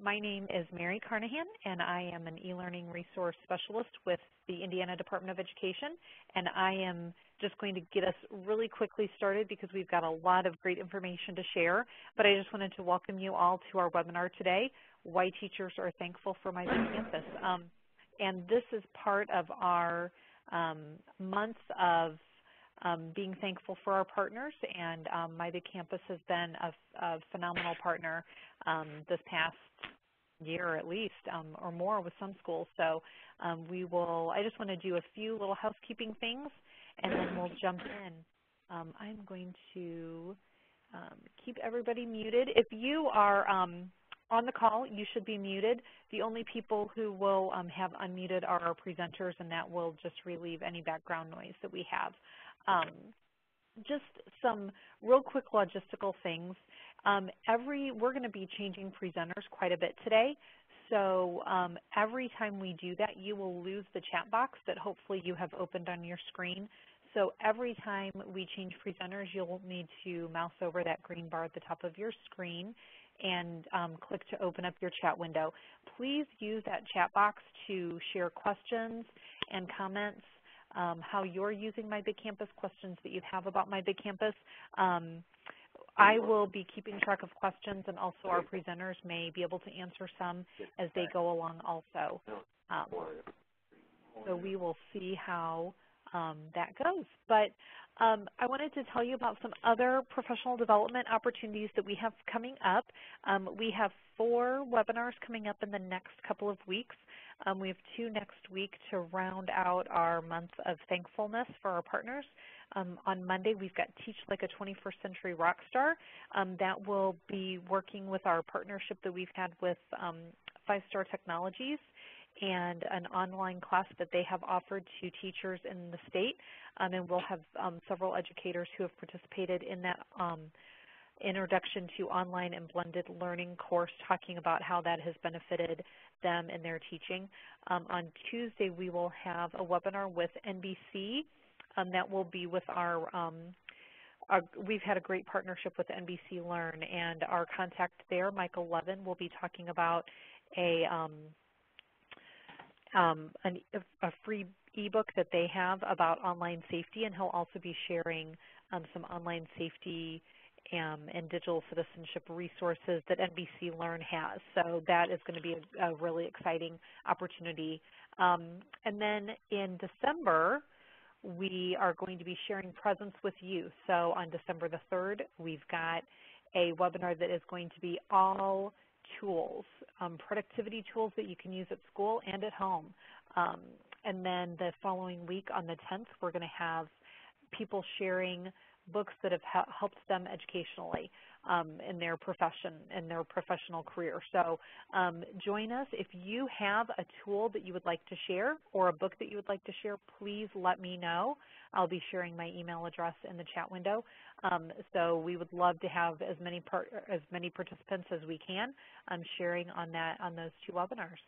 My name is Mary Carnahan, and I am an e-learning resource specialist with the Indiana Department of Education, and I am just going to get us really quickly started because we've got a lot of great information to share, but I just wanted to welcome you all to our webinar today, Why Teachers Are Thankful for My Big Campus. And this is part of our month of being thankful for our partners, and My Big Campus has been a phenomenal partner this past year at least, or more with some schools. So I just want to do a few little housekeeping things, and then we'll jump in. I'm going to keep everybody muted. If you are on the call, you should be muted. The only people who will have unmuted are our presenters, and that will just relieve any background noise that we have. Just some real quick logistical things. We're going to be changing presenters quite a bit today, so every time we do that, you will lose the chat box that hopefully you have opened on your screen. So every time we change presenters, you'll need to mouse over that green bar at the top of your screen and click to open up your chat window. Please use that chat box to share questions and comments, how you're using My Big Campus, questions that you have about My Big Campus. I will be keeping track of questions, and also our presenters may be able to answer some as they go along also. So we will see how that goes. But I wanted to tell you about some other professional development opportunities that we have coming up. We have 4 webinars coming up in the next couple of weeks. We have 2 next week to round out our month of thankfulness for our partners. On Monday, we've got Teach Like a 21st Century Rockstar. That will be working with our partnership that we've had with 5-Star Technologies and an online class that they have offered to teachers in the state. And we'll have several educators who have participated in that Introduction to Online and Blended Learning course, talking about how that has benefited them in their teaching. On Tuesday, we will have a webinar with NBC. That will be with we've had a great partnership with NBC Learn, and our contact there, Michael Levin, will be talking about a free ebook that they have about online safety, and he'll also be sharing some online safety and digital citizenship resources that NBC Learn has. So that is going to be a really exciting opportunity. And then in December, we are going to be sharing presence with you. So on December the 3rd, we've got a webinar that is going to be all tools, productivity tools that you can use at school and at home. And then the following week on the 10th, we're going to have people sharing books that have helped them educationally in their profession and their professional career. So join us. If you have a tool that you would like to share or a book that you would like to share, please let me know. I'll be sharing my email address in the chat window. So we would love to have as many participants as we can sharing on those 2 webinars.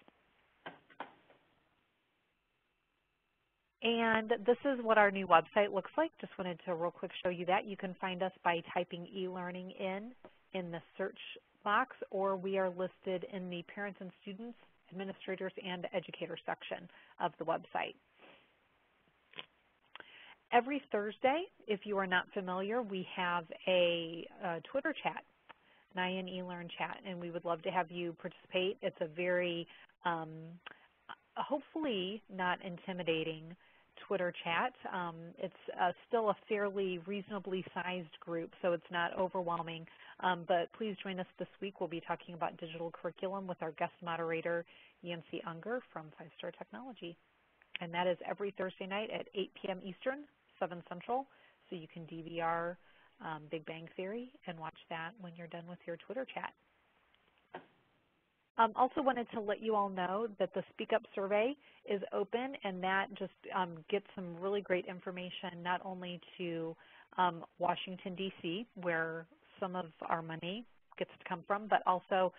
And this is what our new website looks like. Just wanted to real quick show you that. You can find us by typing e-learning in the search box, or we are listed in the Parents and Students, Administrators, and Educators section of the website. Every Thursday, if you are not familiar, we have a Twitter chat, NIAN eLearn chat, and we would love to have you participate. It's a very, hopefully not intimidating Twitter chat. It's still a fairly reasonably sized group, so it's not overwhelming. But please join us this week. We'll be talking about digital curriculum with our guest moderator, Yancy Unger from 5-Star Technology. And that is every Thursday night at 8 p.m. Eastern, 7 Central. So you can DVR Big Bang Theory and watch that when you're done with your Twitter chat. Also wanted to let you all know that the Speak Up survey is open, and that just gets some really great information not only to Washington, D.C., where some of our money gets to come from, but also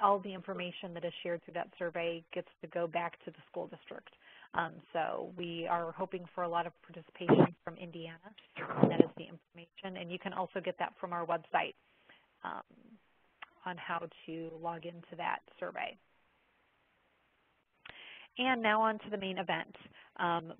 all the information that is shared through that survey gets to go back to the school district. So we are hoping for a lot of participation from Indiana, and that is the information. And you can also get that from our website. on how to log into that survey. And now on to the main event,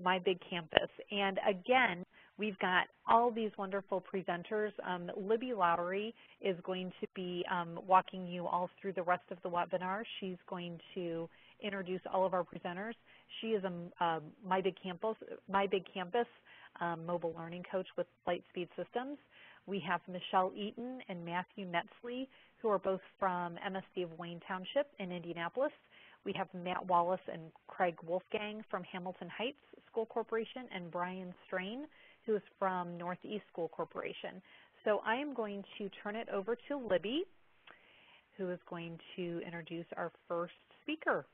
My Big Campus. And again, we've got all these wonderful presenters. Libby Lawrie is going to be walking you all through the rest of the webinar. She's going to introduce all of our presenters. She is a My Big Campus mobile learning coach with Lightspeed Systems. We have Michelle Eaton and Matthew Netzley, who are both from MSD of Wayne Township in Indianapolis. We have Matt Wallace and Craig Wolfgang from Hamilton Heights School Corporation, and Brian Strain, who is from Northeast School Corporation. So I am going to turn it over to Libby, who is going to introduce our first speaker.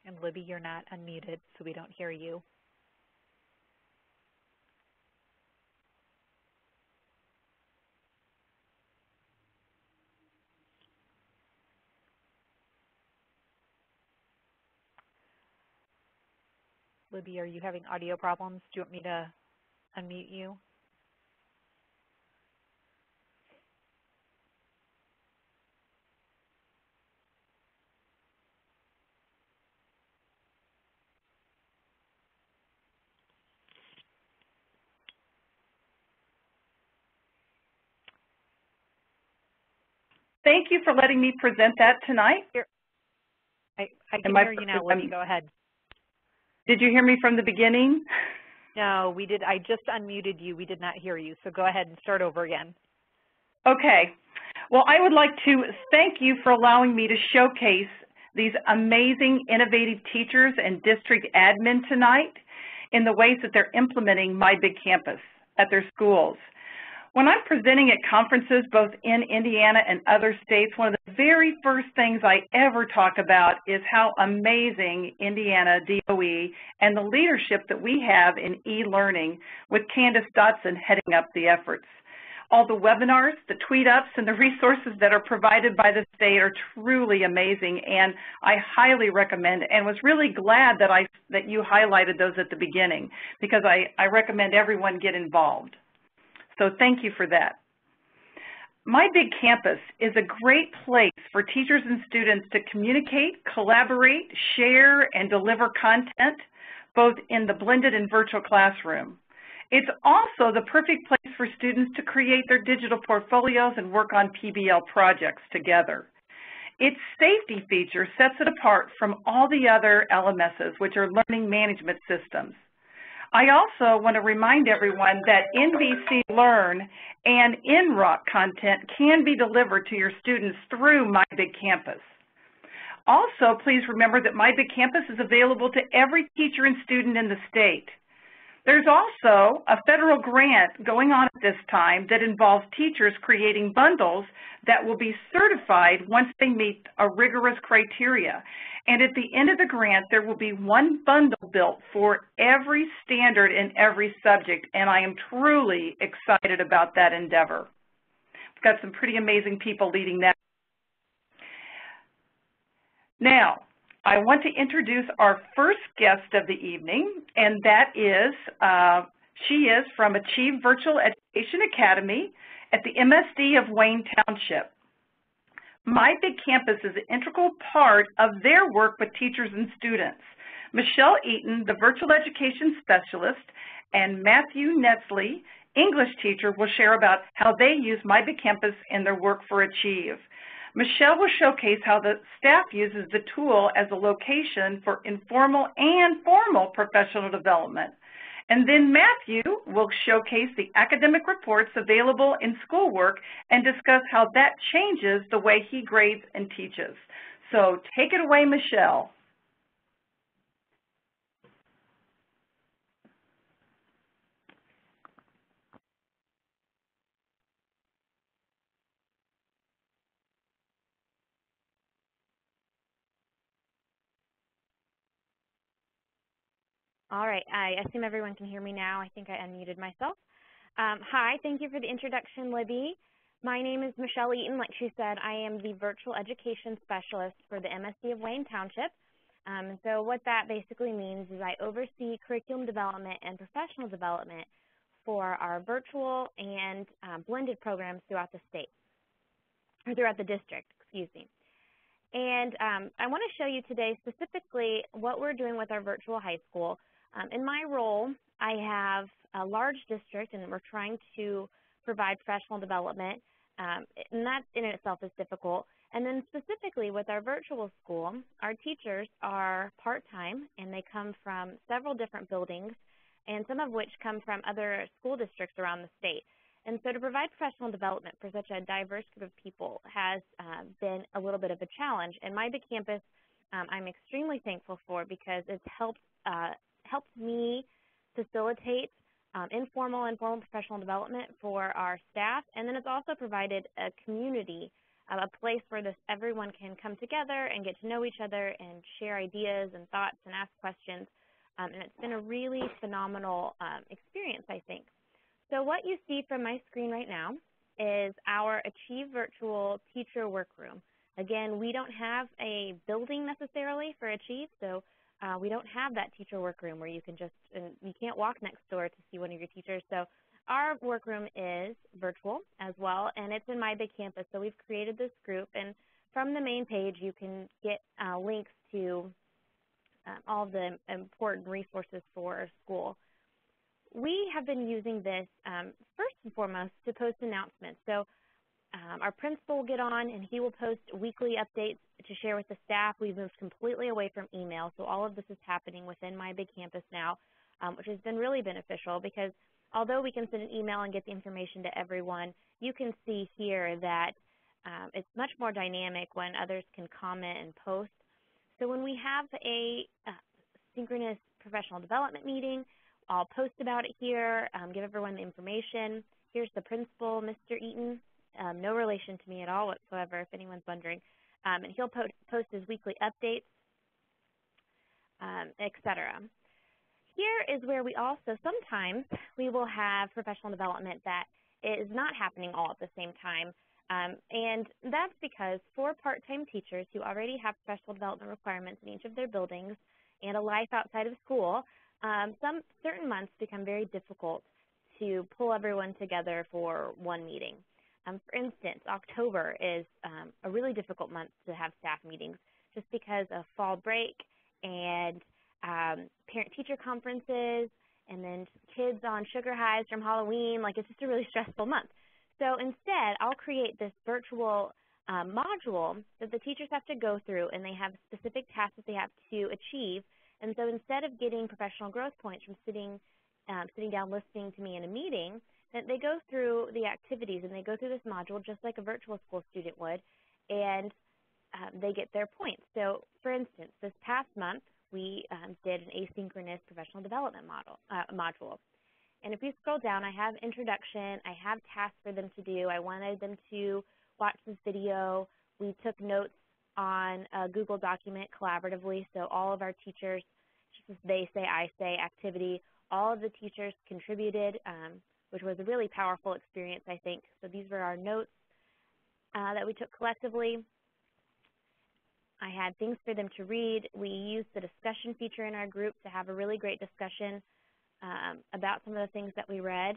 And Libby, you're not unmuted, so we don't hear you. Libby, are you having audio problems? Do you want me to unmute you? Thank you for letting me present that tonight. I can hear you now, Libby. Go ahead. Did you hear me from the beginning? No, we did. I just unmuted you. We did not hear you. So go ahead and start over again. Okay. Well, I would like to thank you for allowing me to showcase these amazing, innovative teachers and district admin tonight in the ways that they're implementing My Big Campus at their schools. When I'm presenting at conferences both in Indiana and other states, one of the very first things I ever talk about is how amazing Indiana DOE and the leadership that we have in e-learning with Candace Dotson heading up the efforts. All the webinars, the tweet ups, and the resources that are provided by the state are truly amazing, and I highly recommend and was really glad that you highlighted those at the beginning, because I recommend everyone get involved. So thank you for that. My Big Campus is a great place for teachers and students to communicate, collaborate, share, and deliver content, both in the blended and virtual classroom. It's also the perfect place for students to create their digital portfolios and work on PBL projects together. Its safety feature sets it apart from all the other LMSs, which are learning management systems. I also want to remind everyone that NBC Learn and NROC content can be delivered to your students through My Big Campus. Also, please remember that My Big Campus is available to every teacher and student in the state. There's also a federal grant going on at this time that involves teachers creating bundles that will be certified once they meet a rigorous criteria. And at the end of the grant, there will be one bundle built for every standard in every subject, and I am truly excited about that endeavor. We've got some pretty amazing people leading that. Now, I want to introduce our first guest of the evening, and that is, she is from Achieve Virtual Education Academy at the MSD of Wayne Township. My Big Campus is an integral part of their work with teachers and students. Michelle Eaton, the Virtual Education Specialist, and Matthew Netzley, English teacher, will share about how they use My Big Campus in their work for Achieve. Michelle will showcase how the staff uses the tool as a location for informal and formal professional development. And then Matthew will showcase the academic reports available in schoolwork and discuss how that changes the way he grades and teaches. So take it away, Michelle. All right, I assume everyone can hear me now. I think I unmuted myself. Hi, thank you for the introduction, Libby. My name is Michelle Eaton. Like she said, I am the Virtual Education Specialist for the MSD of Wayne Township. So what that basically means is I oversee curriculum development and professional development for our virtual and blended programs throughout the state, or throughout the district, excuse me. And I want to show you today specifically what we're doing with our virtual high school. In my role, I have a large district, and we're trying to provide professional development, and that in itself is difficult. And then specifically with our virtual school, our teachers are part-time, and they come from several different buildings, and some of which come from other school districts around the state. And so to provide professional development for such a diverse group of people has been a little bit of a challenge. And my big campus, I'm extremely thankful for, because it's helped me facilitate informal and formal professional development for our staff. And then it's also provided a community, a place where everyone can come together and get to know each other and share ideas and thoughts and ask questions. And it's been a really phenomenal experience, I think. So what you see from my screen right now is our Achieve Virtual Teacher Workroom. Again, we don't have a building necessarily for Achieve, so we don't have that teacher workroom where you can you can't walk next door to see one of your teachers. So our workroom is virtual as well, and it's in my big campus. So we've created this group, and from the main page you can get links to all the important resources for our school. We have been using this first and foremost to post announcements. So our principal will get on and he will post weekly updates to share with the staff. We've moved completely away from email, so all of this is happening within my big campus now, which has been really beneficial, because although we can send an email and get the information to everyone, you can see here that it's much more dynamic when others can comment and post. So when we have a synchronous professional development meeting, I'll post about it here, give everyone the information. Here's the principal, Mr. Eaton, no relation to me at all whatsoever, if anyone's wondering. And he'll post his weekly updates, etc. Here is where we also, sometimes we will have professional development that is not happening all at the same time. And that's because for part-time teachers who already have professional development requirements in each of their buildings and a life outside of school, some certain months become very difficult to pull everyone together for one meeting. For instance, October is a really difficult month to have staff meetings just because of fall break and parent-teacher conferences, and then kids on sugar highs from Halloween. Like, it's just a really stressful month. So instead, I'll create this virtual module that the teachers have to go through, and they have specific tasks that they have to achieve. And so instead of getting professional growth points from sitting down listening to me in a meeting, that they go through the activities, and they go through this module just like a virtual school student would, and they get their points. So for instance, this past month, we did an asynchronous professional development module. And if you scroll down, I have introduction, I have tasks for them to do. I wanted them to watch this video. We took notes on a Google document collaboratively, so all of our teachers, just this they say, I say activity, all of the teachers contributed, which was a really powerful experience, I think. So these were our notes that we took collectively. I had things for them to read. We used the discussion feature in our group to have a really great discussion about some of the things that we read.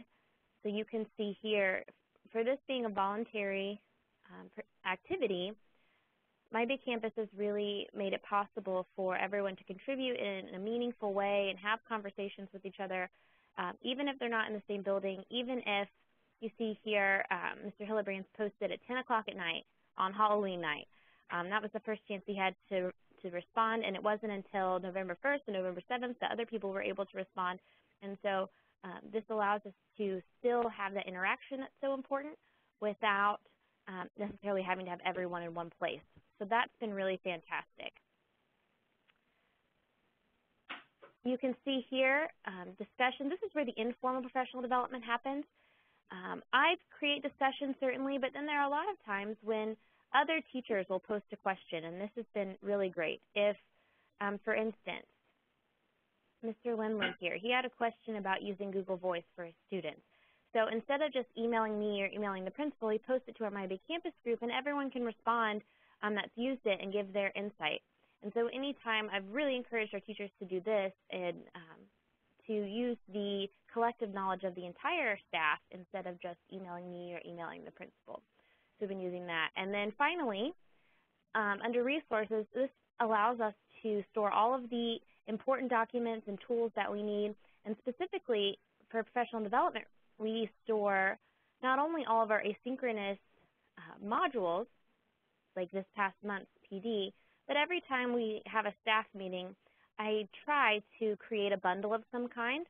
So you can see here, for this being a voluntary activity, my big campus has really made it possible for everyone to contribute in a meaningful way and have conversations with each other, even if they're not in the same building, even if you see here Mr. Hillebrand's posted at 10 o'clock at night on Halloween night. That was the first chance he had to respond, and it wasn't until November 1st and November 7th that other people were able to respond. And so this allows us to still have that interaction that's so important without necessarily having to have everyone in one place. So that's been really fantastic. You can see here discussion. This is where the informal professional development happens. I create discussions certainly, but then there are a lot of times when other teachers will post a question, and this has been really great. If, for instance, Mr. Lindland here, he had a question about using Google Voice for his students. So instead of just emailing me or emailing the principal, he posted it to our My Big Campus group, and everyone can respond that's used it and give their insight. And so anytime, I've really encouraged our teachers to do this and to use the collective knowledge of the entire staff instead of just emailing me or emailing the principal. So we've been using that. And then finally, under resources, this allows us to store all of the important documents and tools that we need. And specifically for professional development, we store not only all of our asynchronous modules, like this past month's PD, but every time we have a staff meeting, I try to create a bundle of some kind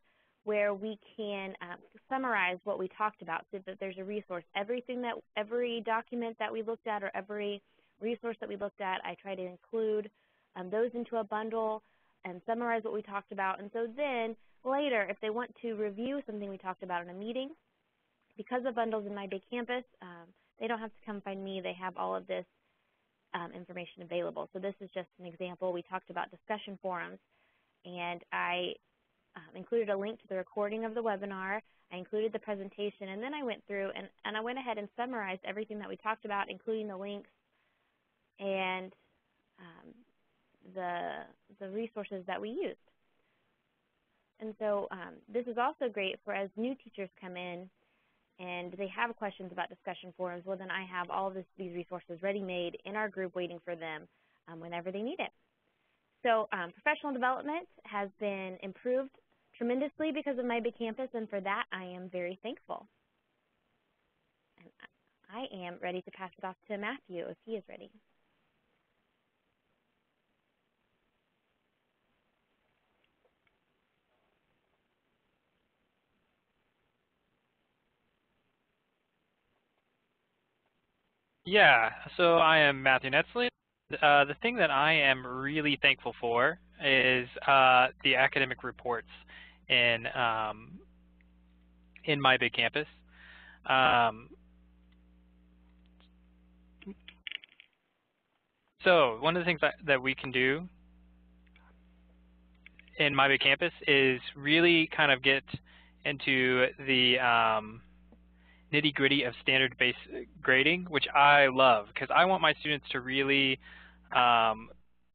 where we can summarize what we talked about so that there's a resource. Every document that we looked at or every resource that we looked at, I try to include those into a bundle and summarize what we talked about. And so then later, if they want to review something we talked about in a meeting, because of bundles in My Big Campus, they don't have to come find me. They have all of this information available. So this is just an example. We talked about discussion forums, and I included a link to the recording of the webinar. I included the presentation, and then I went through and I went ahead and summarized everything that we talked about, including the links and the resources that we used. And so this is also great for as new teachers come in and they have questions about discussion forums. Well, then I have all of these resources ready-made in our group waiting for them whenever they need it. So professional development has been improved tremendously because of My Big Campus, and for that I am very thankful. And I am ready to pass it off to Matthew if he is ready. Yeah, so I am Matthew Netzley. The thing that I am really thankful for is the academic reports in My Big Campus. So one of the things that we can do in My Big Campus is really kind of get into the nitty-gritty of standard-based grading, which I love because I want my students to really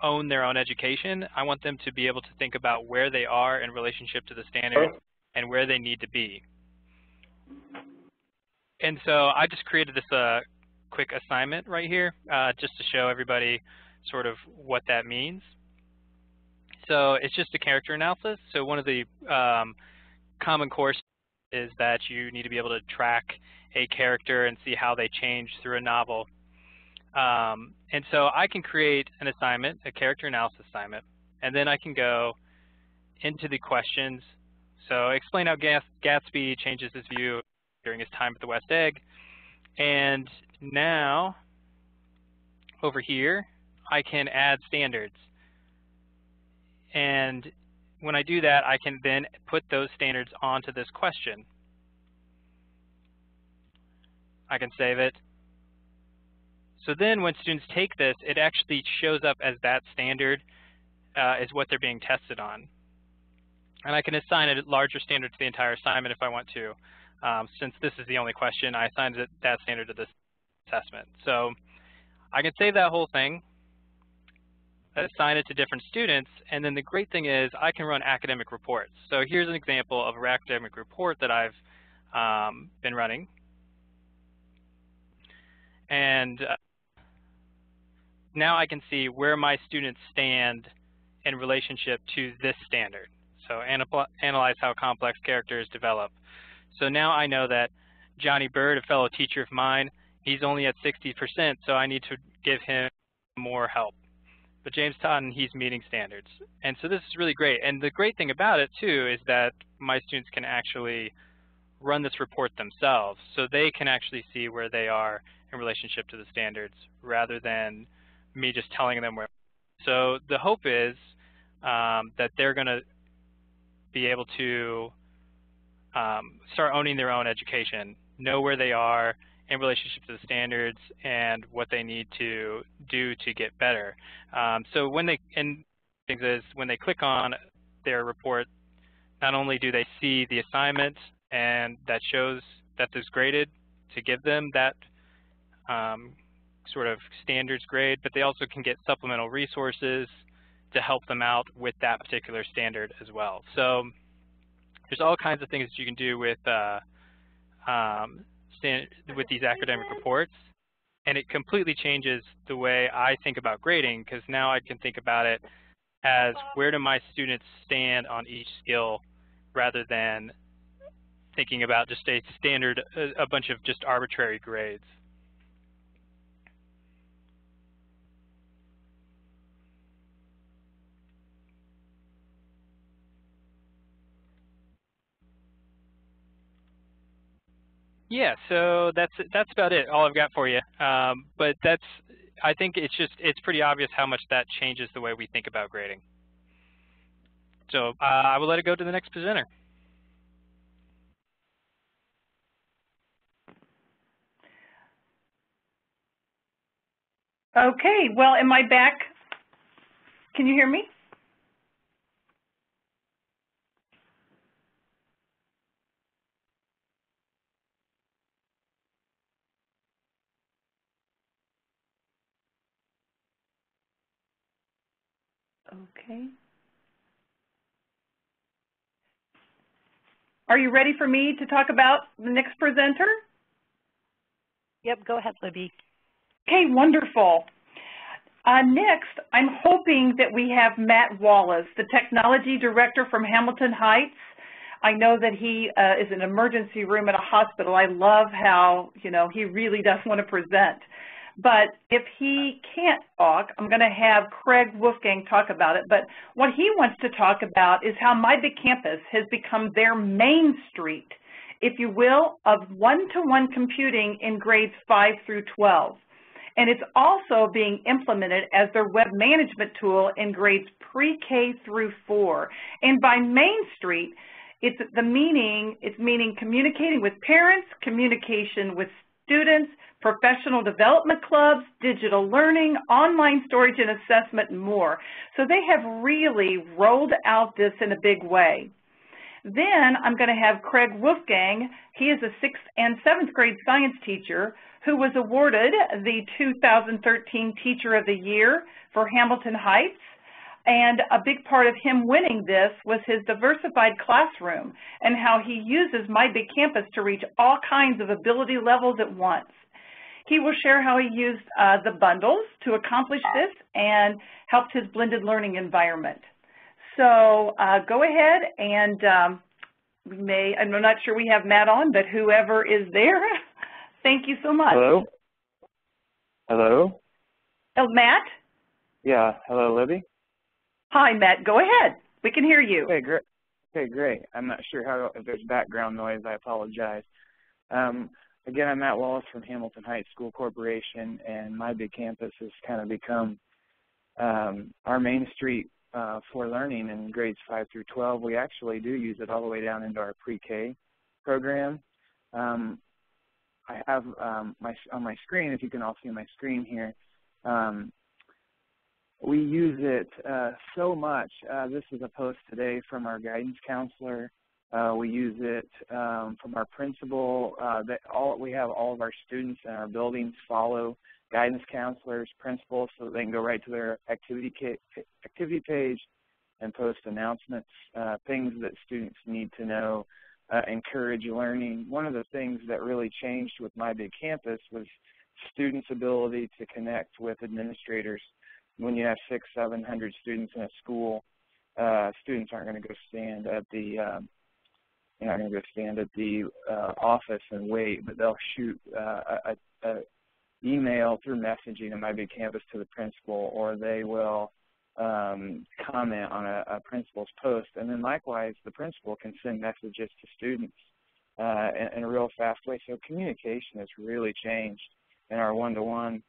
own their own education. I want them to be able to think about where they are in relationship to the standard and where they need to be. And so I just created this quick assignment right here just to show everybody sort of what that means. So it's just a character analysis. So one of the common course is that you need to be able to track a character and see how they change through a novel. And so I can create an assignment, a character analysis assignment, and then I can go into the questions. So explain how Gatsby changes his view during his time at the West Egg. And now over here, I can add standards. And when I do that, I can then put those standards onto this question. I can save it. So then when students take this, it actually shows up as that standard is what they're being tested on. And I can assign a larger standard to the entire assignment if I want to. Since this is the only question, I assigned that standard to this assessment. So I can save that whole thing, assign it to different students, and then the great thing is I can run academic reports. So here's an example of an academic report that I've been running. And now I can see where my students stand in relationship to this standard. So analyze how complex characters develop. So now I know that Johnny Bird, a fellow teacher of mine, he's only at 60%, so I need to give him more help. But James Totten, he's meeting standards. And so this is really great. And the great thing about it, too, is that my students can actually run this report themselves. So they can actually see where they are in relationship to the standards rather than me just telling them where. So the hope is that they're going to be able to start owning their own education, know where they are in relationship to the standards and what they need to do to get better. So when they, and things is when they click on their report, not only do they see the assignment and that shows that this graded to give them that sort of standards grade, but they also can get supplemental resources to help them out with that particular standard as well. So there's all kinds of things that you can do with these academic reports, and it completely changes the way I think about grading, because now I can think about it as where do my students stand on each skill, rather than thinking about just a standard, a bunch of just arbitrary grades. Yeah, so that's about it. All I've got for you. But I think it's pretty obvious how much that changes the way we think about grading. So I will let it go to the next presenter. Okay, well, am I back? Can you hear me? Okay. Are you ready for me to talk about the next presenter? Yep, go ahead, Libby. Okay, wonderful. Next, I'm hoping that we have Matt Wallace, the Technology Director from Hamilton Heights. I know that he is in an emergency room at a hospital. I love how, he really does want to present. But if he can't talk, I'm going to have Craig Wolfgang talk about it. But what he wants to talk about is how My Big Campus has become their main street, if you will, of one-to-one computing in grades 5 through 12. And it's also being implemented as their web management tool in grades pre-K through 4. And by Main Street, it's meaning communicating with parents, communication with students, professional development clubs, digital learning, online storage and assessment, and more. So they have really rolled out this in a big way. Then I'm going to have Craig Wolfgang. He is a 6th and 7th grade science teacher who was awarded the 2013 Teacher of the Year for Hamilton Heights. And a big part of him winning this was his diversified classroom and how he uses My Big Campus to reach all kinds of ability levels at once. He will share how he used the bundles to accomplish this and helped his blended learning environment. So go ahead and I'm not sure we have Matt on, but whoever is there, thank you so much. Hello? Hello? Oh, Matt? Yeah, hello, Libby? Hi, Matt. Go ahead. We can hear you. Okay, great. Okay, great. I'm not sure if there's background noise. I apologize. Again, I'm Matt Wallace from Hamilton Heights School Corporation, and My Big Campus has kind of become our main street for learning in grades 5 through 12. We actually do use it all the way down into our pre-K program. I have on my screen, if you can all see my screen here, we use it so much. This is a post today from our guidance counselor. We use it from our principal. We have all of our students in our buildings follow guidance counselors, principals, so that they can go right to their activity page and post announcements, things that students need to know, encourage learning. One of the things that really changed with My Big Campus was students' ability to connect with administrators. When you have 600-700 students in a school, students aren't going to go stand at the office and wait, but they'll shoot a email through messaging in My Big Campus to the principal, or they will comment on a principal's post, and then likewise the principal can send messages to students in a real fast way. So communication has really changed in our one-to-one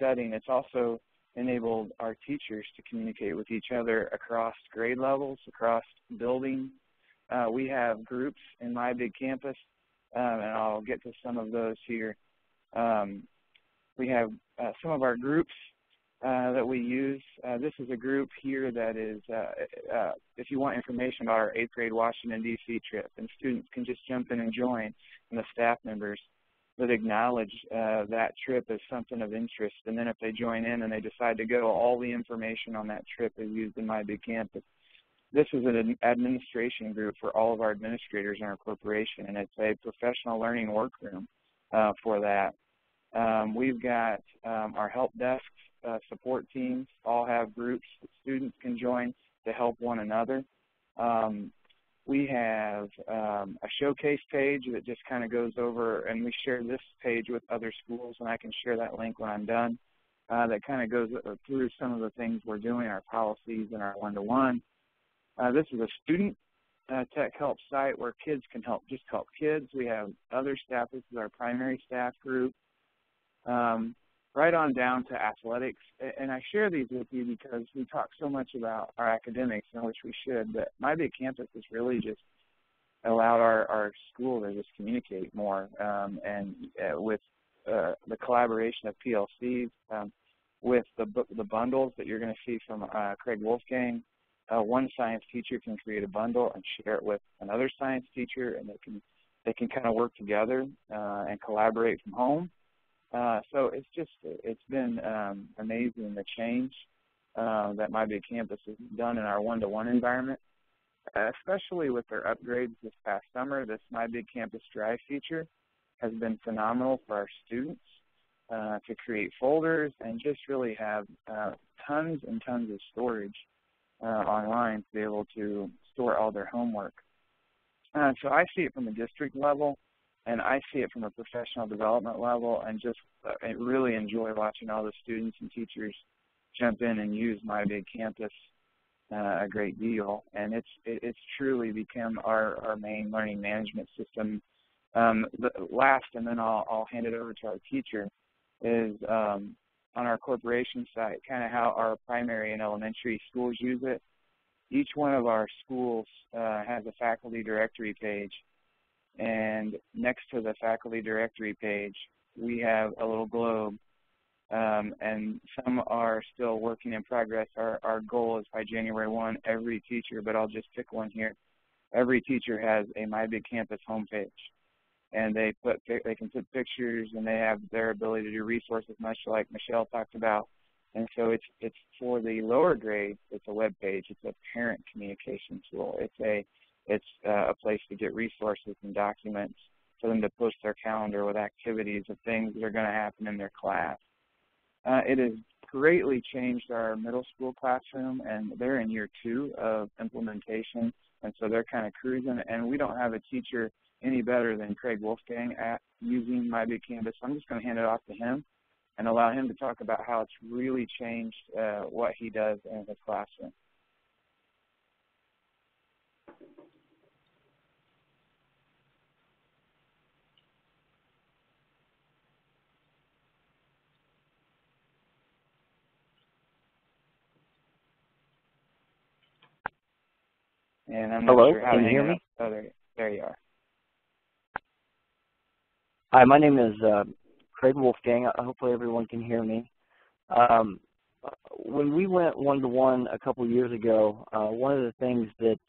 setting. It's also enabled our teachers to communicate with each other across grade levels, across buildings. We have groups in My Big Campus, and I'll get to some of those here. We have some of our groups that we use. This is a group here that is, if you want information about our 8th grade Washington, D.C. trip, and students can just jump in and join, and the staff members. that acknowledge that trip as something of interest. And then if they join in and they decide to go, all the information on that trip is used in My Big Campus. This is an administration group for all of our administrators in our corporation, and it's a professional learning workroom for that. We've got our help desks, support teams, all have groups that students can join to help one another. We have a showcase page that just kind of goes over, and we share this page with other schools, and I can share that link when I'm done. That kind of goes through some of the things we're doing, our policies and our one-to-one. This is a student tech help site where kids can help kids. We have other staff. This is our primary staff group. Right on down to athletics. And I share these with you because we talk so much about our academics, and which we should, but My Big Campus has really just allowed our school to just communicate more, and with the collaboration of PLCs, with the bundles that you're going to see from Craig Wolfgang. One science teacher can create a bundle and share it with another science teacher, and they can kind of work together and collaborate from home. So it's been amazing the change that My Big Campus has done in our one-to-one environment, especially with their upgrades this past summer. This My Big Campus Drive feature has been phenomenal for our students to create folders and just really have tons and tons of storage online to be able to store all their homework. So I see it from a district level, and I see it from a professional development level, and just I really enjoy watching all the students and teachers jump in and use My Big Campus a great deal. And it's truly become our main learning management system. The last, and then I'll hand it over to our teacher, is on our corporation site, kind of how our primary and elementary schools use it. Each one of our schools has a faculty directory page. And next to the faculty directory page, we have a little globe, and some are still working in progress. Our goal is by January 1, every teacher, but I'll just pick one here. Every teacher has a My Big Campus homepage, and they can put pictures, and they have their ability to do resources, much like Michelle talked about. And so it's for the lower grades. It's a web page. It's a parent communication tool. It's a place to get resources and documents for them to post their calendar with activities of things that are going to happen in their class. It has greatly changed our middle school classroom, and they're in year 2 of implementation, and so they're kind of cruising, and we don't have a teacher any better than Craig Wolfgang at using My Big Campus. I'm just going to hand it off to him and allow him to talk about how it's really changed what he does in his classroom. And I'm not sure how to hang it up. Oh, there you are. Hi, my name is Craig Wolfgang. Hopefully everyone can hear me. When we went one-to-one a couple years ago, one of the things that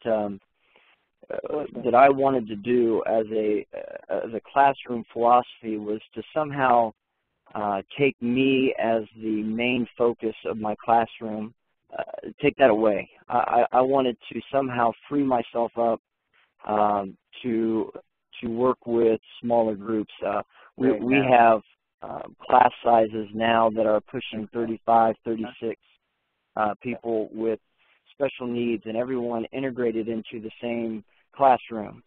that I wanted to do as a classroom philosophy was to somehow take me as the main focus of my classroom, take that away. I wanted to somehow free myself up to work with smaller groups. We have class sizes now that are pushing 35, 36 people with special needs, and everyone integrated into the same classroom.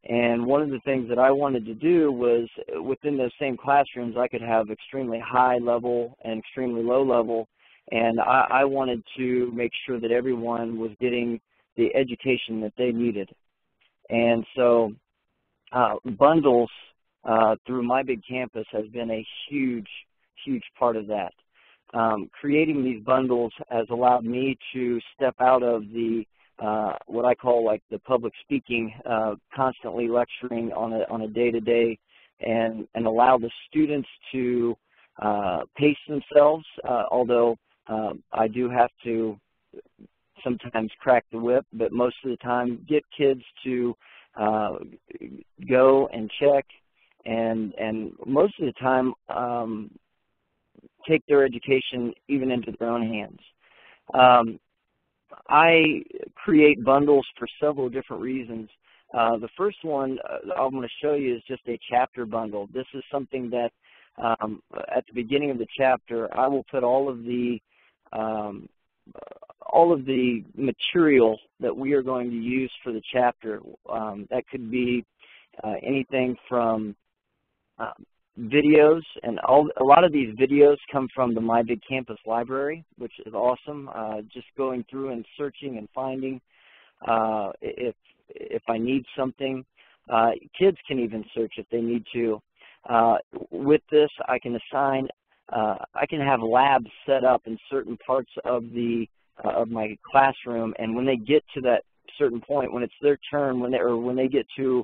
And one of the things that I wanted to do was, within those same classrooms, I could have extremely high level and extremely low level, and I wanted to make sure that everyone was getting the education that they needed. And so bundles through My Big Campus has been a huge, huge part of that. Creating these bundles has allowed me to step out of the what I call like the public speaking, constantly lecturing on a day-to-day, and allow the students to pace themselves, although I do have to sometimes crack the whip, but most of the time get kids to go and check and most of the time take their education even into their own hands. I create bundles for several different reasons. The first one I'm going to show you is just a chapter bundle. This is something that at the beginning of the chapter, I will put all of the material that we are going to use for the chapter. That could be anything from videos, and a lot of these videos come from the My Big Campus library, which is awesome. Just going through and searching and finding if I need something. Kids can even search if they need to. With this, I can assign, I can have labs set up in certain parts of my classroom, and when they get to that certain point, when it's their turn, when they get to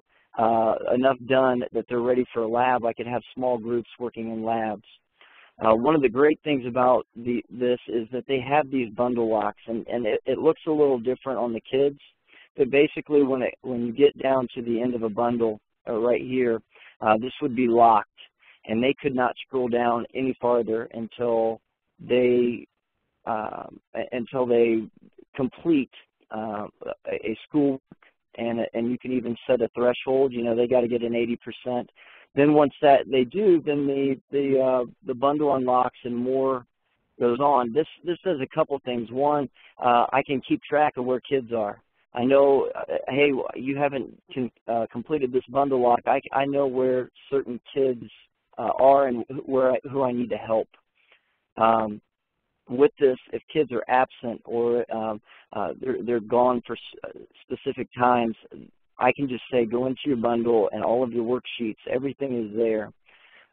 enough done that they're ready for a lab, I can have small groups working in labs. One of the great things about this is that they have these bundle locks, and it looks a little different on the kids, but basically when you get down to the end of a bundle right here, this would be locked, and they could not scroll down any farther until they complete a school. And you can even set a threshold. You know, they got to get an 80%. Then once they do, then the bundle unlocks and more goes on. This does a couple things. One, I can keep track of where kids are. I know, hey, you haven't completed this bundle lock. I know where certain kids are and who I need to help. With this, if kids are absent or they're gone for specific times, I can just say go into your bundle and all of your worksheets, everything is there.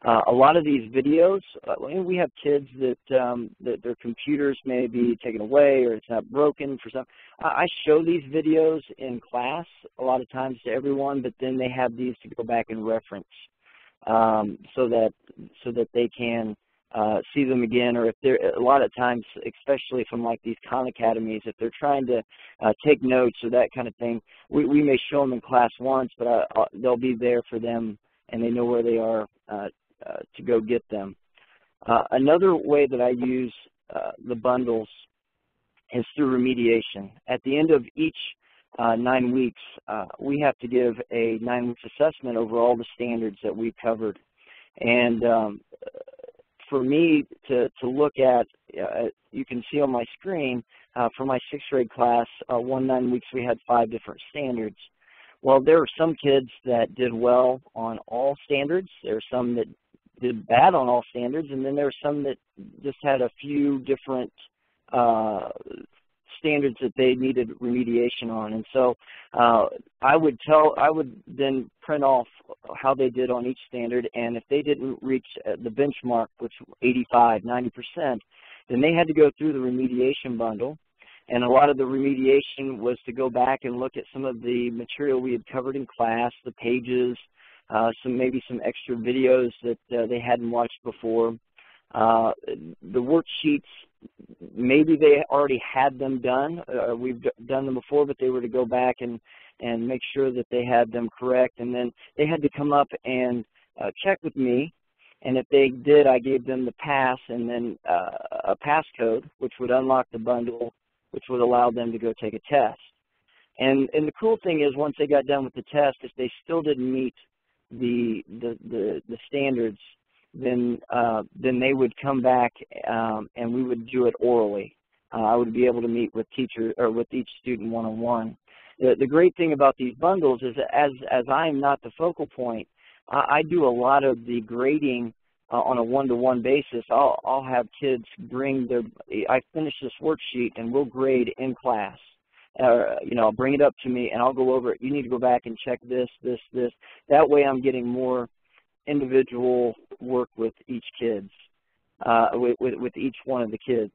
A lot of these videos, we have kids that their computers may be taken away or it's not broken for some. I show these videos in class a lot of times to everyone, but then they have these to go back and reference so that they can see them again, or if they're a lot of times, especially from like these Khan Academies, if they're trying to take notes or that kind of thing, we may show them in class once, but they'll be there for them and they know where they are to go get them. Another way that I use the bundles is through remediation. At the end of each 9 weeks, we have to give a 9-week assessment over all the standards that we've covered. And for me to look at, you can see on my screen, for my 6th grade class, 9 weeks we had 5 different standards. Well, there were some kids that did well on all standards. There were some that did bad on all standards, and then there were some that just had a few different standards that they needed remediation on. And so I would then print off how they did on each standard, and if they didn't reach the benchmark, which 85, 90%, then they had to go through the remediation bundle. And a lot of the remediation was to go back and look at some of the material we had covered in class, the pages, maybe some extra videos that they hadn't watched before. The worksheets, maybe they already had them done. We've done them before, but they were to go back and make sure that they had them correct. And then they had to come up and check with me. And if they did, I gave them the pass and then a passcode, which would unlock the bundle, which would allow them to go take a test. And the cool thing is, once they got done with the test, if they still didn't meet the standards, then they would come back and we would do it orally. I would be able to meet with with each student one-on-one. The great thing about these bundles is that as I'm not the focal point, I do a lot of the grading on a one-to-one basis. I'll have kids bring I finish this worksheet and we'll grade in class. I'll bring it up to me and I'll go over it. You need to go back and check this, this, this. That way I'm getting more individual work with each with each one of the kids.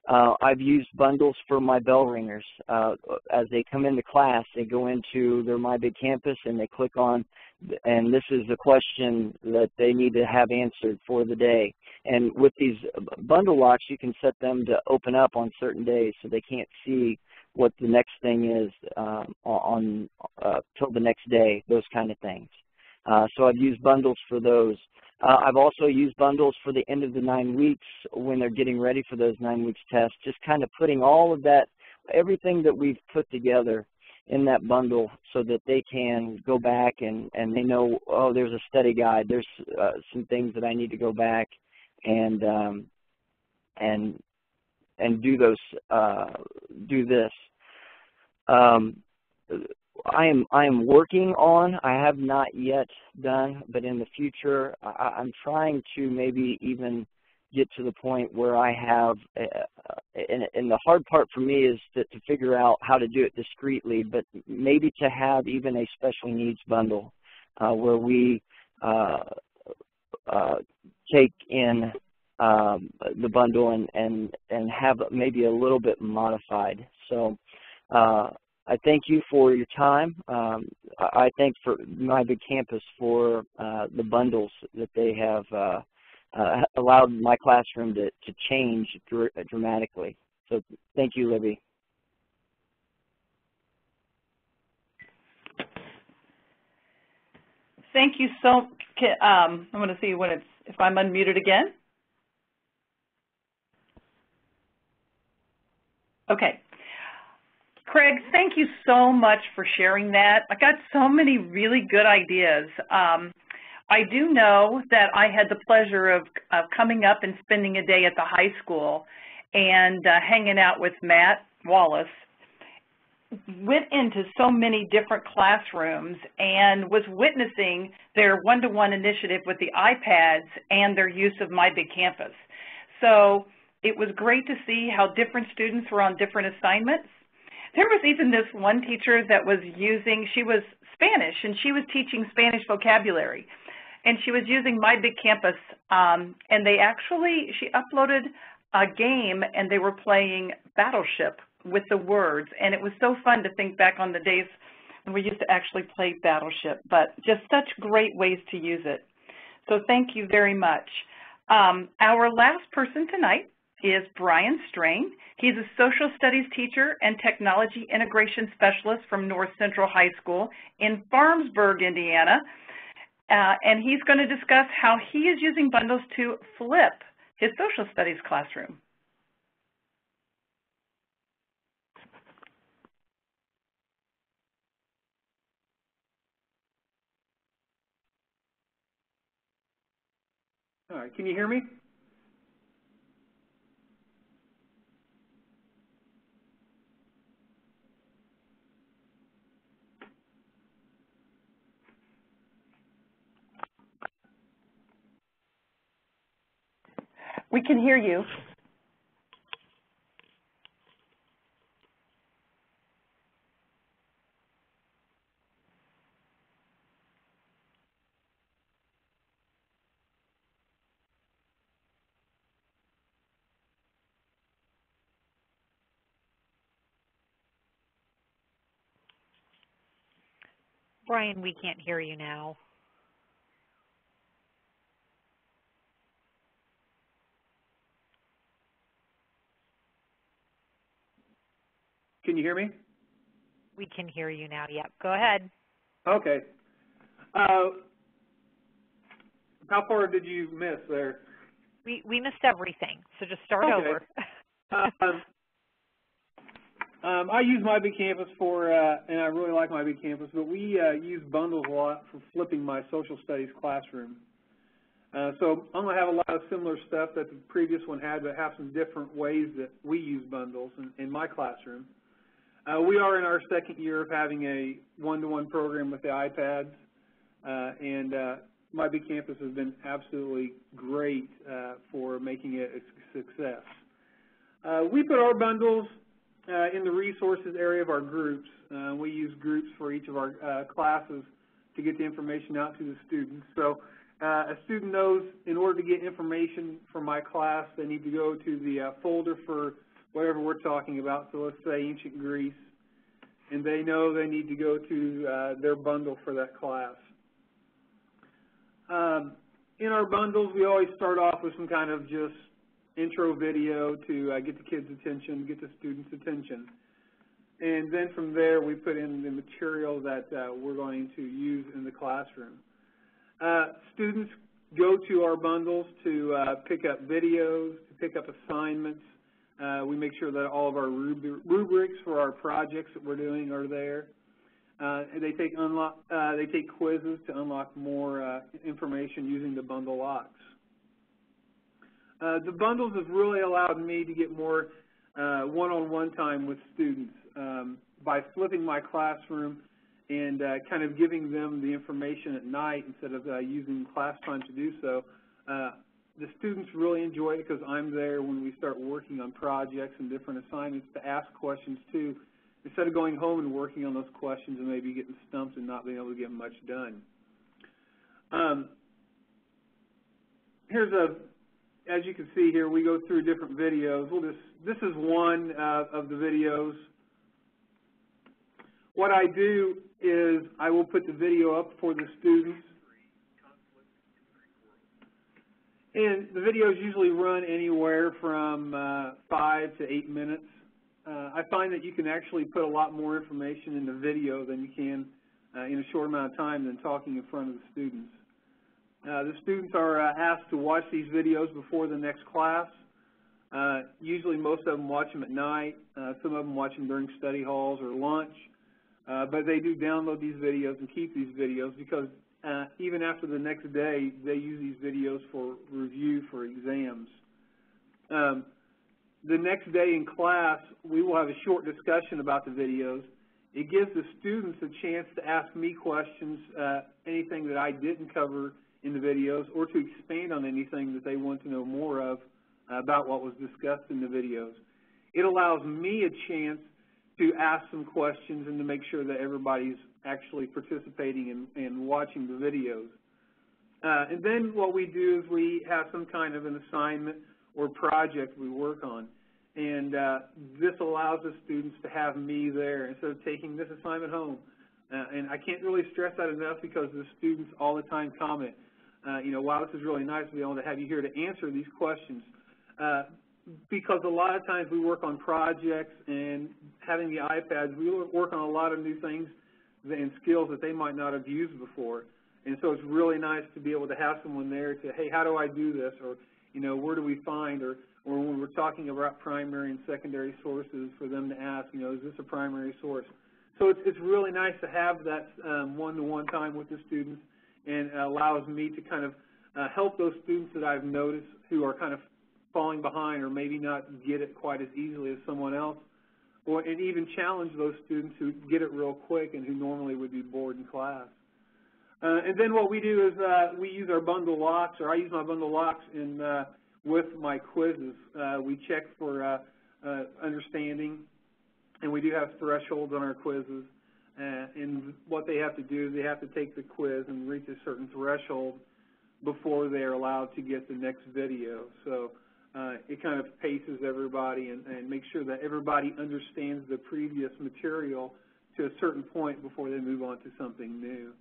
I've used bundles for my bell ringers. As they come into class, they go into their My Big Campus and they click on, and this is the question that they need to have answered for the day. And with these bundle locks, you can set them to open up on certain days so they can't see what the next thing is till the next day, those kind of things. So I've used bundles for those. I've also used bundles for the end of the 9 weeks when they're getting ready for those 9 weeks tests, just kind of putting all of that, everything that we've put together in that bundle so that they can go back and they know, oh, there's a study guide, there's some things that I need to go back and do those, do this. I am working on, I have not yet done, but in the future I'm trying to maybe even get to the point where I have, and the hard part for me is to figure out how to do it discreetly, but maybe to have even a special needs bundle where we take in the bundle and have maybe a little bit modified. So I thank you for your time. I thank for My Big Campus for the bundles that they have allowed my classroom to change dramatically. So thank you, Libby. Thank you so. I'm going to see if I'm unmuted again. Okay. Craig, thank you so much for sharing that. I got so many really good ideas. I do know that I had the pleasure of coming up and spending a day at the high school and hanging out with Matt Wallace. Went into so many different classrooms and was witnessing their one-to-one initiative with the iPads and their use of My Big Campus. So it was great to see how different students were on different assignments. There was even this one teacher that was using, she was Spanish, and she was teaching Spanish vocabulary. And she was using My Big Campus, and she uploaded a game, and they were playing Battleship with the words. And it was so fun to think back on the days when we used to actually play Battleship, but just such great ways to use it. So thank you very much. Our last person tonight is Brian Strain. He's a social studies teacher and technology integration specialist from North Central High School in Farmsburg, Indiana. And he's going to discuss how he is using bundles to flip his social studies classroom. All right, can you hear me? We can hear you. Brian, we can't hear you now. Can you hear me? We can hear you now. Yep, go ahead. Okay. How far did you miss there? We missed everything, so just start over. I use My Big Campus for, and I really like My Big Campus, but we use bundles a lot for flipping my social studies classroom. So I'm going to have a lot of similar stuff that the previous one had, but have some different ways that we use bundles in my classroom. We are in our second year of having a one-to-one program with the iPads, and My Big Campus has been absolutely great for making it a success. We put our bundles in the resources area of our groups. We use groups for each of our classes to get the information out to the students. So a student knows in order to get information from my class, they need to go to the folder for whatever we're talking about. So let's say ancient Greece, and they know they need to go to their bundle for that class. In our bundles, we always start off with some kind of just intro video to get the kids' attention, get the students' attention. And then from there, we put in the material that we're going to use in the classroom. Students go to our bundles to pick up videos, to pick up assignments. We make sure that all of our rubrics for our projects that we're doing are there. They take quizzes to unlock more information using the bundle locks. The bundles have really allowed me to get more one-on-one time with students by flipping my classroom and kind of giving them the information at night instead of using class time to do so. The students really enjoy it because I'm there when we start working on projects and different assignments to ask questions too, instead of going home and working on those questions and maybe getting stumped and not being able to get much done. As you can see here, we go through different videos. This is one of the videos. What I do is I will put the video up for the students. And the videos usually run anywhere from 5 to 8 minutes. I find that you can actually put a lot more information in the video than you can in a short amount of time than talking in front of the students. The students are asked to watch these videos before the next class. Usually most of them watch them at night. Some of them watch them during study halls or lunch. But they do download these videos and keep these videos because even after the next day, they use these videos for review for exams. The next day in class, we will have a short discussion about the videos. It gives the students a chance to ask me questions, anything that I didn't cover in the videos, or to expand on anything that they want to know more of about what was discussed in the videos. It allows me a chance to ask some questions and to make sure that everybody's actually participating and watching the videos. And then what we do is we have some kind of an assignment or project we work on. And this allows the students to have me there instead of taking this assignment home. And I can't really stress that enough because the students all the time comment, you know, wow, this is really nice to be able to have you here to answer these questions. Because a lot of times we work on projects and having the iPads, we work on a lot of new things and skills that they might not have used before. And so it's really nice to be able to have someone there to, hey, how do I do this? Or, you know, where do we find? Or when we're talking about primary and secondary sources for them to ask, you know, is this a primary source? So it's really nice to have that one-to-one time with the students, and it allows me to kind of help those students that I've noticed who are kind of falling behind or maybe not get it quite as easily as someone else, and even challenge those students who get it real quick and who normally would be bored in class. And then what we do is we use our bundle locks, or I use my bundle locks with my quizzes. We check for understanding, and we do have thresholds on our quizzes. And what they have to do is they have to take the quiz and reach a certain threshold before they're allowed to get the next video. So it kind of paces everybody and makes sure that everybody understands the previous material to a certain point before they move on to something new.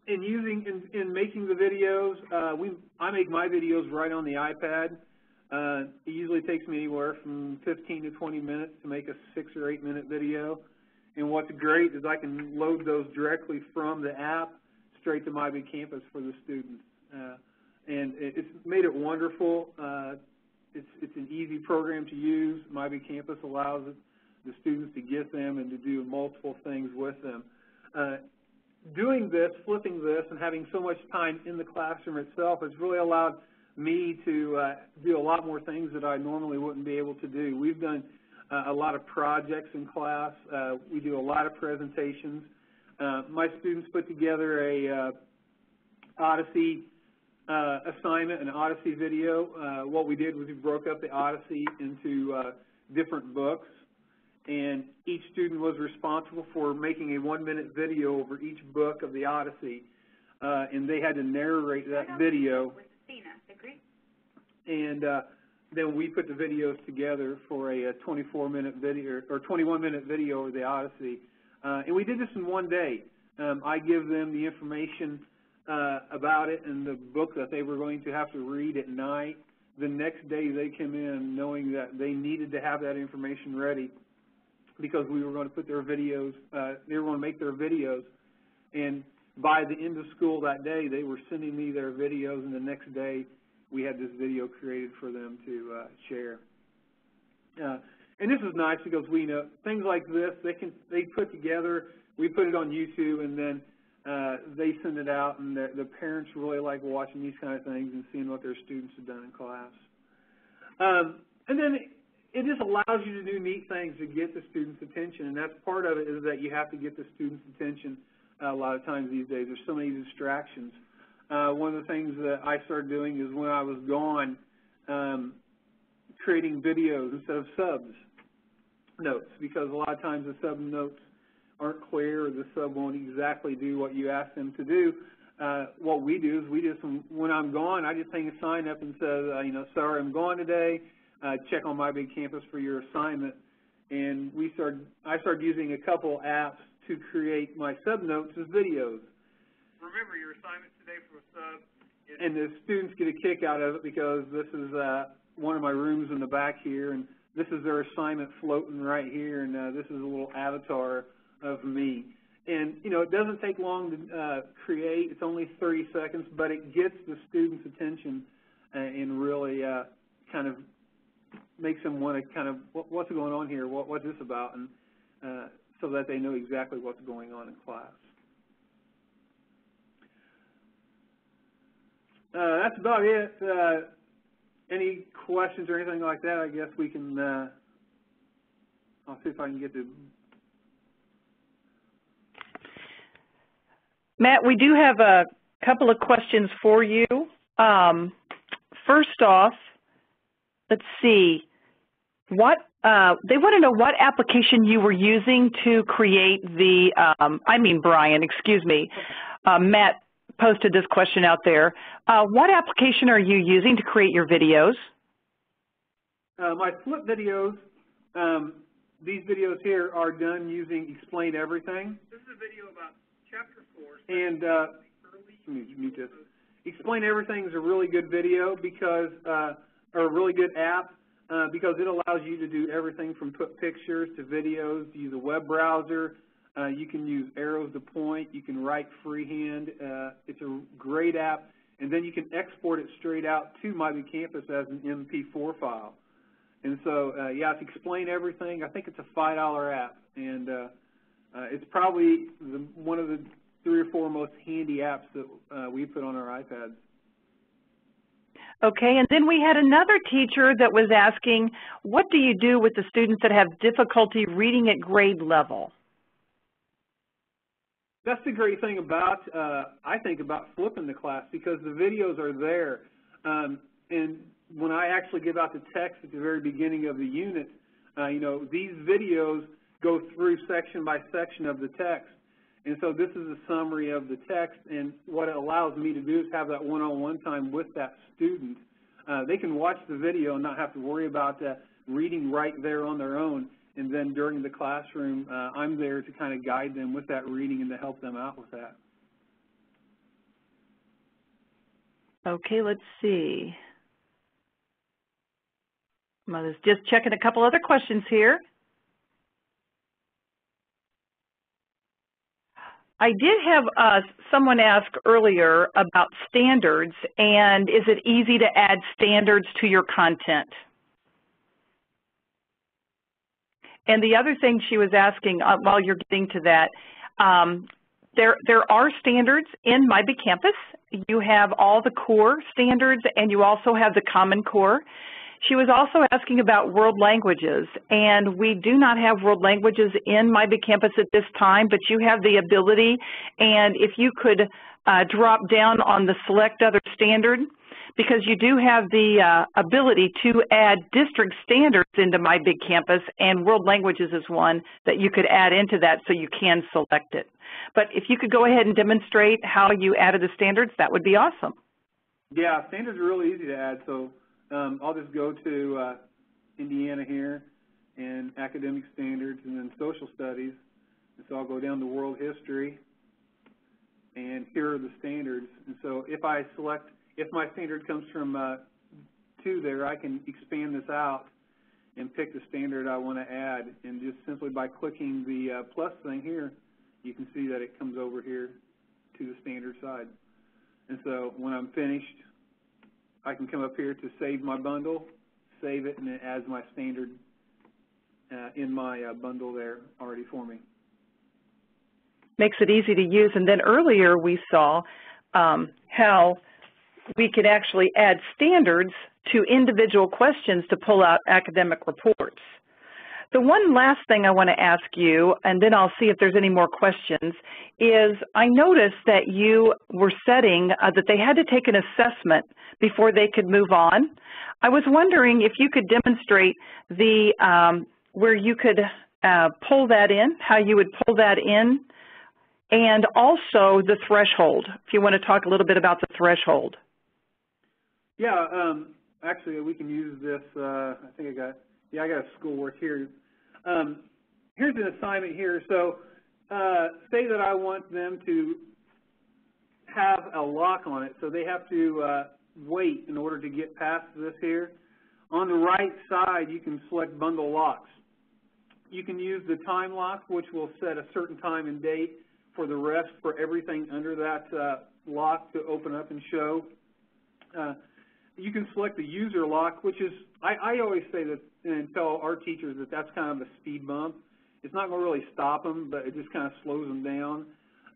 In making the videos, I make my videos right on the iPad. It usually takes me anywhere from 15 to 20 minutes to make a 6 or 8 minute video. And what's great is I can load those directly from the app straight to My Big Campus for the students. And it's made it wonderful. It's an easy program to use. My Big Campus allows the students to get them and to do multiple things with them. Doing this, flipping this, and having so much time in the classroom itself has really allowed me to do a lot more things that I normally wouldn't be able to do. We've done a lot of projects in class. We do a lot of presentations. My students put together a Odyssey assignment, an Odyssey video. What we did was we broke up the Odyssey into different books, and each student was responsible for making a 1-minute video over each book of the Odyssey, and they had to narrate that video. And then we put the videos together for a 24-minute video or 21-minute video over the Odyssey. And we did this in one day. I give them the information about it and the book that they were going to have to read at night. The next day they came in knowing that they needed to have that information ready because we were going to put their videos, they were going to make their videos. And by the end of school that day, they were sending me their videos, and the next day we had this video created for them to share. And this is nice because we know things like this they put together. We put it on YouTube, and then they send it out, and the parents really like watching these kind of things and seeing what their students have done in class. And then it just allows you to do neat things to get the students' attention, and that's part of it, is that you have to get the students' attention a lot of times these days. There's so many distractions. One of the things that I started doing is when I was gone, creating videos instead of subs notes, because a lot of times the sub notes aren't clear, or the sub won't exactly do what you ask them to do. What we do is when I'm gone, I just hang a sign up and says, you know, sorry, I'm gone today. Check on My Big Campus for your assignment. And I started using a couple apps to create my sub notes as videos. Remember your assignment today for a sub. And the students get a kick out of it because this is one of my rooms in the back here, and this is their assignment floating right here, and this is a little avatar of me. And, you know, it doesn't take long to create. It's only 30 seconds, but it gets the students' attention and really kind of makes them want to kind of, what's going on here? What's this about? And so that they know exactly what's going on in class. That's about it. Any questions or anything like that, I guess we can, I'll see if I can get to. Matt, we do have a couple of questions for you. First off, let's see, they want to know what application you were using to create the, Brian, excuse me, Matt posted this question out there. What application are you using to create your videos? My flip videos, these videos here are done using Explain Everything. This is a video about Chapter 4. And let me mute this. Explain Everything is a really good video because, or a really good app because it allows you to do everything from put pictures to videos, to use a web browser. You can use arrows to point. You can write freehand. It's a great app. And then you can export it straight out to My Big Campus as an MP4 file. And so, yeah, it's Explain Everything. I think it's a $5 app. And it's probably one of the 3 or 4 most handy apps that we put on our iPads. Okay, and then we had another teacher that was asking, what do you do with the students that have difficulty reading at grade level? That's the great thing about, I think, about flipping the class, because the videos are there. And when I actually give out the text at the very beginning of the unit, you know, these videos go through section by section of the text. And so this is a summary of the text, and what it allows me to do is have that one-on-one time with that student. They can watch the video and not have to worry about reading right there on their own. And then during the classroom, I'm there to kind of guide them with that reading and to help them out with that. Okay, let's see. I'm just checking a couple other questions here. I did have someone ask earlier about standards, and is it easy to add standards to your content? And the other thing she was asking, while you're getting to that, there are standards in My Big Campus. You have all the core standards, and you also have the Common Core. She was also asking about world languages, and we do not have world languages in My Big Campus at this time, but you have the ability, and if you could drop down on the Select Other Standard, because you do have the ability to add district standards into My Big Campus, and world languages is one that you could add into that, so you can select it. But if you could go ahead and demonstrate how you added the standards, that would be awesome. Yeah, standards are really easy to add, so I'll just go to Indiana here, and academic standards, and then social studies. And so I'll go down to world history, and here are the standards. And so if I select, if my standard comes from 2 there, I can expand this out and pick the standard I want to add. And just simply by clicking the plus thing here, you can see that it comes over here to the standard side. And so when I'm finished, I can come up here to save my bundle, save it, and it adds my standard in my bundle there already for me. Makes it easy to use. And then earlier we saw how we could actually add standards to individual questions to pull out academic reports. The one last thing I want to ask you, and then I'll see if there's any more questions, is I noticed that you were setting that they had to take an assessment before they could move on. I was wondering if you could demonstrate the where you could pull that in, how you would pull that in, and also the threshold, if you want to talk a little bit about the threshold. Yeah, actually we can use this, I think I got schoolwork here. Here's an assignment here. So say that I want them to have a lock on it, so they have to wait in order to get past this here. On the right side, you can select bundle locks. You can use the time lock, which will set a certain time and date for the rest, for everything under that lock to open up and show. You can select the user lock, which is, I always say that and tell our teachers that that's kind of a speed bump. It's not going to really stop them, but it just kind of slows them down.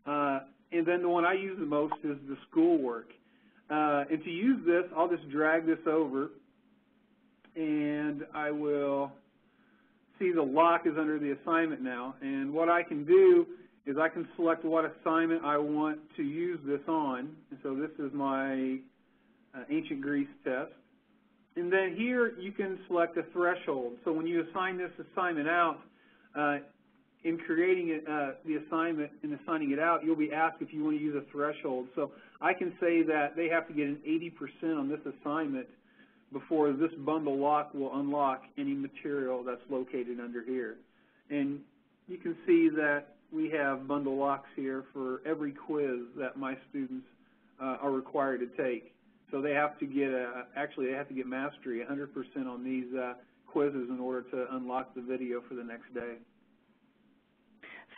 And then the one I use the most is the schoolwork. And to use this, I'll just drag this over, and I will see the lock is under the assignment now. And what I can do is I can select what assignment I want to use this on. And so this is my ancient Greece test. And then here you can select a threshold. So when you assign this assignment out, in creating it, the assignment and assigning it out, you'll be asked if you want to use a threshold. So I can say that they have to get an 80% on this assignment before this bundle lock will unlock any material that's located under here. And you can see that we have bundle locks here for every quiz that my students are required to take. So they have to get actually they have to get mastery 100% on these quizzes in order to unlock the video for the next day.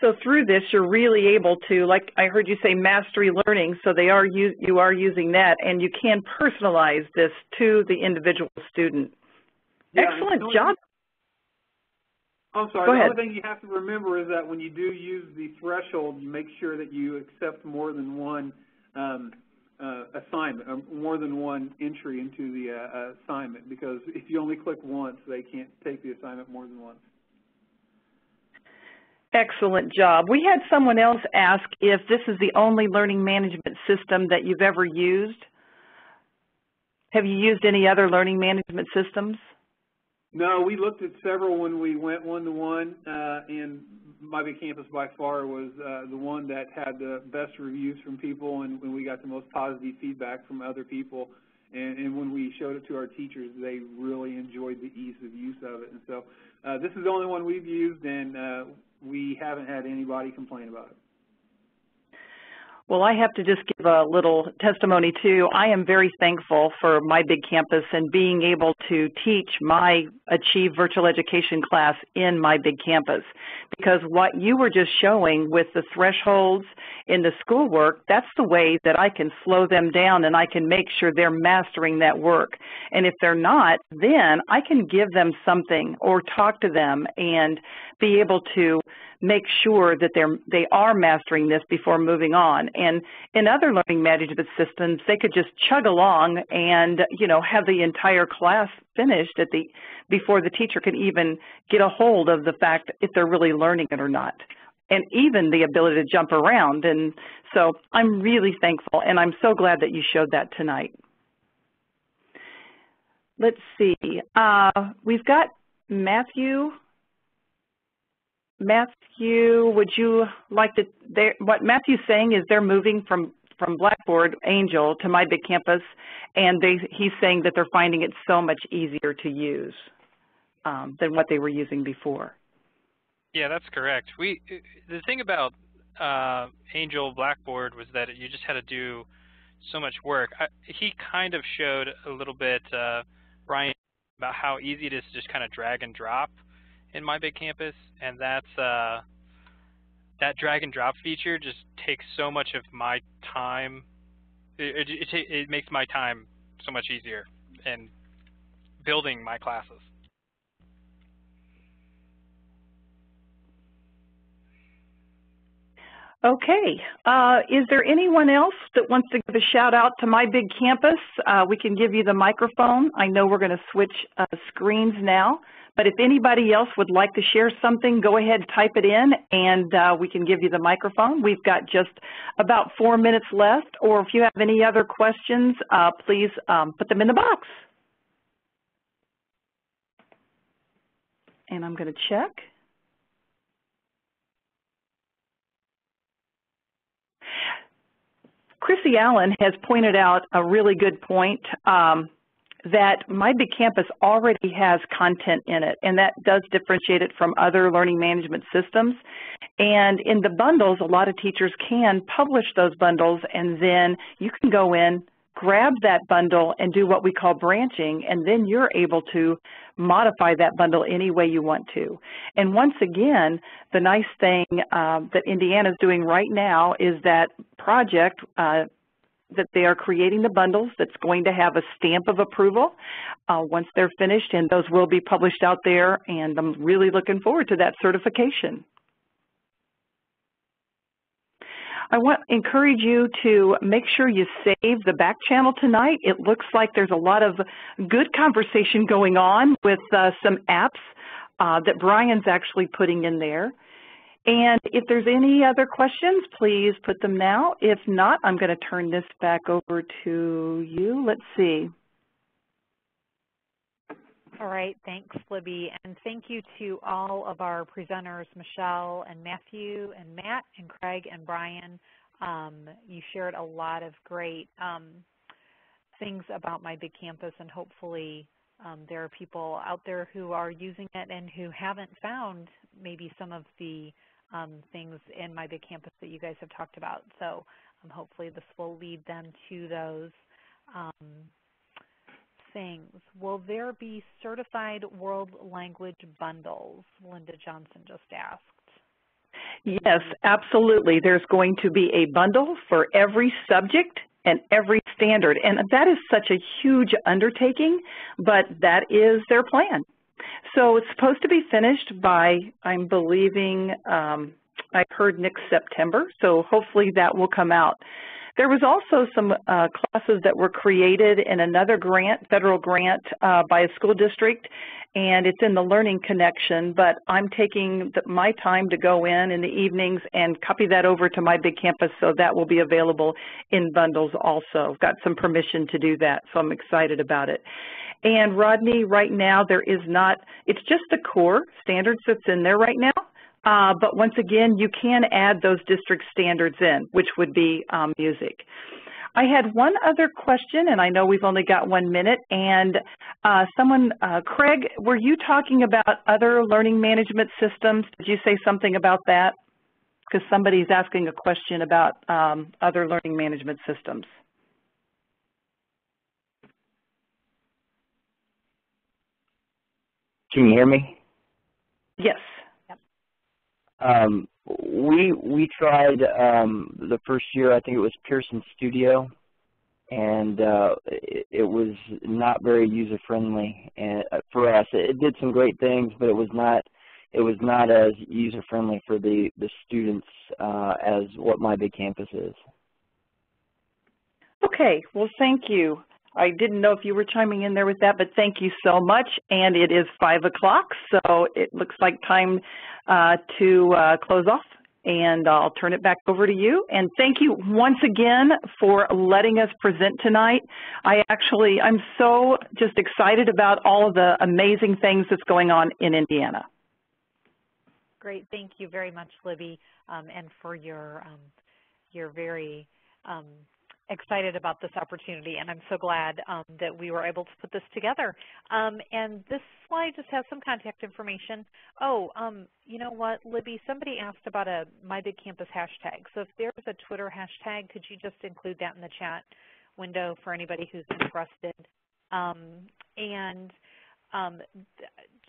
So through this, you're really able to, like I heard you say, mastery learning. So you are using that, and you can personalize this to the individual student. Yeah, excellent job. I'm sorry. The other thing you have to remember is that when you do use the threshold, you make sure that you accept more than one assignment, or more than one entry into the assignment, because if you only click once, they can't take the assignment more than once. Excellent job. We had someone else ask if this is the only learning management system that you've ever used. Have you used any other learning management systems? No, we looked at several when we went one-to-one, and My Big Campus by far was the one that had the best reviews from people, and when we got the most positive feedback from other people. And when we showed it to our teachers, they really enjoyed the ease of use of it. And so this is the only one we've used, and we haven't had anybody complain about it. Well, I have to just give a little testimony, too. I am very thankful for My Big Campus and being able to teach my Achieve Virtual Education class in My Big Campus, because what you were just showing with the thresholds in the schoolwork, that's the way that I can slow them down and I can make sure they're mastering that work. And if they're not, then I can give them something or talk to them and be able to make sure that they are mastering this before moving on. And in other learning management systems, they could just chug along and, you know, have the entire class finished before the teacher can even get a hold of the fact if they're really learning it or not, and even the ability to jump around. And so I'm really thankful, and I'm so glad that you showed that tonight. Let's see. We've got Matthew. Matthew, would you like to, what Matthew's saying is they're moving from Blackboard Angel to My Big Campus, and he's saying that they're finding it so much easier to use than what they were using before. Yeah, that's correct. The thing about Angel Blackboard was that you just had to do so much work. He kind of showed a little bit, Ryan, about how easy it is to just kind of drag and drop in My Big Campus, and that's that drag and drop feature just takes so much of my time. It makes my time so much easier in building my classes. Okay. Is there anyone else that wants to give a shout out to My Big Campus? We can give you the microphone. I know we're going to switch screens now, but if anybody else would like to share something, go ahead, type it in, and we can give you the microphone. We've got just about 4 minutes left, or if you have any other questions, please put them in the box. And I'm going to check. Chrissy Allen has pointed out a really good point that My Big Campus already has content in it, and that does differentiate it from other learning management systems. And in the bundles, a lot of teachers can publish those bundles, and then you can go in, grab that bundle, and do what we call branching, and then you're able to modify that bundle any way you want to. And once again, the nice thing that Indiana is doing right now is that project that they are creating the bundles that's going to have a stamp of approval once they're finished, and those will be published out there, and I'm really looking forward to that certification. I want to encourage you to make sure you save the back channel tonight. It looks like there's a lot of good conversation going on with some apps that Brian's actually putting in there. And if there's any other questions, please put them now. If not, I'm going to turn this back over to you. Let's see. All right, thanks, Libby, and thank you to all of our presenters, Michelle and Matthew and Matt and Craig and Brian. You shared a lot of great things about My Big Campus, and hopefully there are people out there who are using it and who haven't found maybe some of the things in My Big Campus that you guys have talked about. So hopefully this will lead them to those things. Will there be certified world language bundles? Linda Johnson just asked. Yes, absolutely. There's going to be a bundle for every subject and every standard. And that is such a huge undertaking, but that is their plan. So it's supposed to be finished by, I'm believing, I've heard next September, so hopefully that will come out. There was also some classes that were created in another grant, federal grant, by a school district, and it's in the Learning Connection, but I'm taking my time to go in the evenings and copy that over to My Big Campus, so that will be available in bundles also. I've got some permission to do that, so I'm excited about it. And Rodney, right now there is not, it's just the core standards that's in there right now. But once again, you can add those district standards in, which would be music. I had one other question, and I know we've only got 1 minute, and Craig, were you talking about other learning management systems? Did you say something about that? Because somebody's asking a question about other learning management systems. Can you hear me? Yes. We tried the first year, I think it was Pearson Studio, and it was not very user friendly for us. It did some great things, but it was not as user friendly for the students as what My Big Campus is. Okay, well, thank you. I didn't know if you were chiming in there with that, but thank you so much. And it is 5 o'clock, so it looks like time to close off. And I'll turn it back over to you. And thank you once again for letting us present tonight. I'm so just excited about all of the amazing things that's going on in Indiana. Great, thank you very much, Libby, and for your very excited about this opportunity, and I'm so glad that we were able to put this together. And this slide just has some contact information. Oh, you know what, Libby, somebody asked about a My Big Campus hashtag. So if there's a Twitter hashtag, could you just include that in the chat window for anybody who's interested? And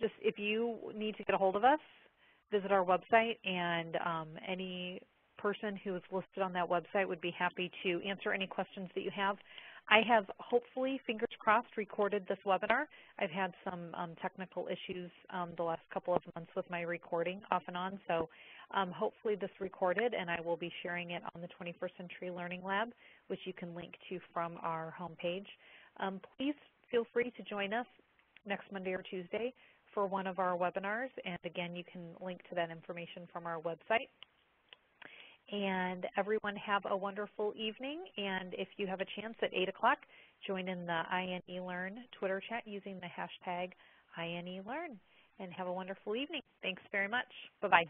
just if you need to get a hold of us, visit our website, and any person who is listed on that website would be happy to answer any questions that you have. I have hopefully, fingers crossed, recorded this webinar. I've had some technical issues the last couple of months with my recording off and on, so hopefully this recorded, and I will be sharing it on the 21st Century Learning Lab, which you can link to from our homepage. Please feel free to join us next Monday or Tuesday for one of our webinars, and again, you can link to that information from our website. And everyone have a wonderful evening, and if you have a chance at 8 o'clock, join in the INELearn Twitter chat using the hashtag INELearn, and have a wonderful evening. Thanks very much. Bye-bye.